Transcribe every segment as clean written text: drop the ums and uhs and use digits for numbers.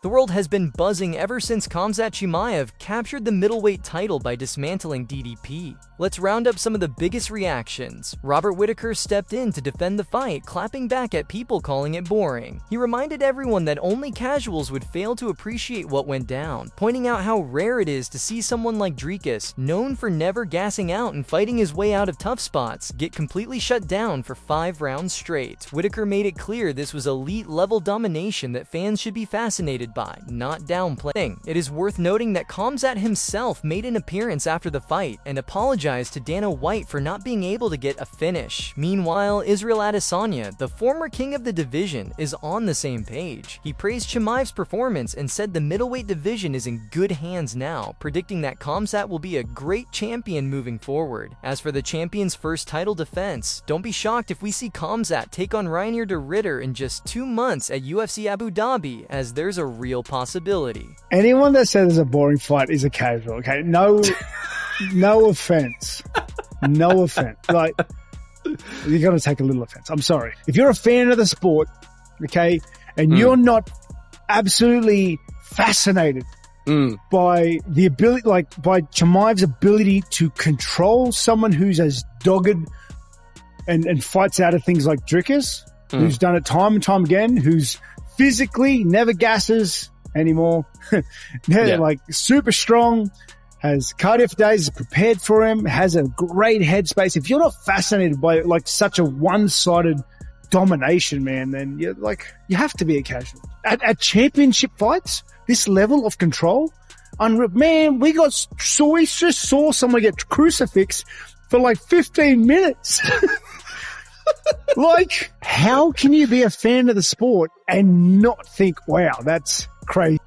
The world has been buzzing ever since Khamzat Chimaev captured the middleweight title by dismantling DDP. Let's round up some of the biggest reactions. Robert Whittaker stepped in to defend the fight, clapping back at people calling it boring. He reminded everyone that only casuals would fail to appreciate what went down, pointing out how rare it is to see someone like Dricus, known for never gassing out and fighting his way out of tough spots, get completely shut down for 5 rounds straight. Whittaker made it clear this was elite-level domination that fans should be fascinated by, not downplaying. It is worth noting that Khamzat himself made an appearance after the fight and apologized to Dana White for not being able to get a finish. Meanwhile, Israel Adesanya, the former king of the division, is on the same page. He praised Chimaev's performance and said the middleweight division is in good hands now, predicting that Khamzat will be a great champion moving forward. As for the champion's first title defense, don't be shocked if we see Khamzat take on Reinier de Ridder in just 2 months at UFC Abu Dhabi, as there's a real possibility. Anyone that says it's a boring fight is a casual, okay? No offense. No offense. Like, you got to take a little offense. I'm sorry. If you're a fan of the sport, okay, and you're not absolutely fascinated by the ability, like by Chimaev's ability to control someone who's as dogged and fights out of things like Dricus, who's done it time and time again, who's physically never gasses anymore, like super strong, has cardio for days, is prepared for him, has a great headspace. If you're not fascinated by like such a one-sided domination, man, then you're like, you have to be a casual. At championship fights, this level of control, man, we just saw someone get crucifixed for like 15 minutes. Like, how can you be a fan of the sport and not think, wow, that's crazy?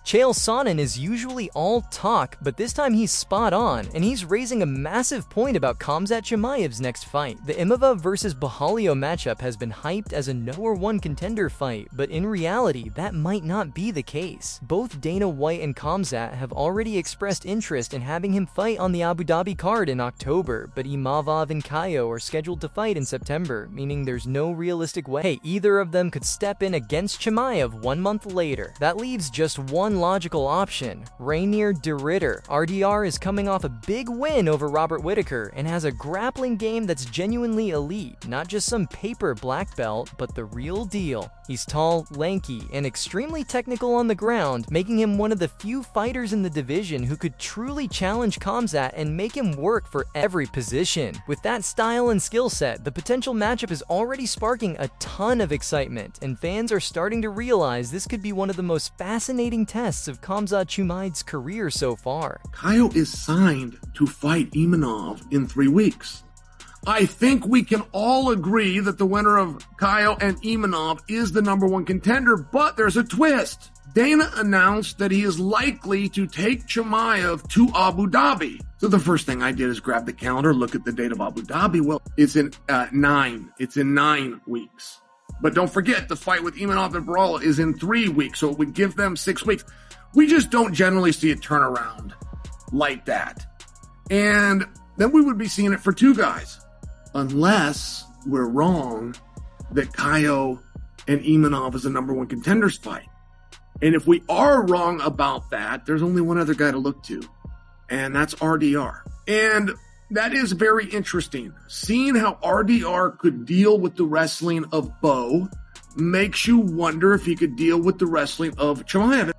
Chael Sonnen is usually all talk, but this time he's spot on, and he's raising a massive point about Khamzat Chimaev's next fight. The Imavov vs. Bahalio matchup has been hyped as a #1 contender fight, but in reality, that might not be the case. Both Dana White and Khamzat have already expressed interest in having him fight on the Abu Dhabi card in October, but Imavov and Caio are scheduled to fight in September, meaning there's no realistic way either of them could step in against Chimaev 1 month later. That leaves just one logical option: Reinier de Ridder. RDR is coming off a big win over Robert Whittaker and has a grappling game that's genuinely elite, not just some paper black belt, but the real deal. He's tall, lanky, and extremely technical on the ground, making him one of the few fighters in the division who could truly challenge Khamzat and make him work for every position. With that style and skill set, the potential matchup is already sparking a ton of excitement, and fans are starting to realize this could be one of the most fascinating tests of Khamzat Chimaev's career so far. Caio is signed to fight Imanov in 3 weeks. I think we can all agree that the winner of Caio and Imanov is the #1 contender, but there's a twist. Dana announced that he is likely to take Chimaev to Abu Dhabi. So the first thing I did is grab the calendar, look at the date of Abu Dhabi. Well, it's in 9 weeks. But don't forget, the fight with Imanov and Barala is in 3 weeks, so it would give them 6 weeks. We just don't generally see a turnaround like that. And then we would be seeing it for 2 guys. Unless we're wrong that Caio and Imanov is a #1 contenders fight. And if we are wrong about that, there's only one other guy to look to, and that's RDR. And that is very interesting. Seeing how RDR could deal with the wrestling of Bo makes you wonder if he could deal with the wrestling of Chimaev.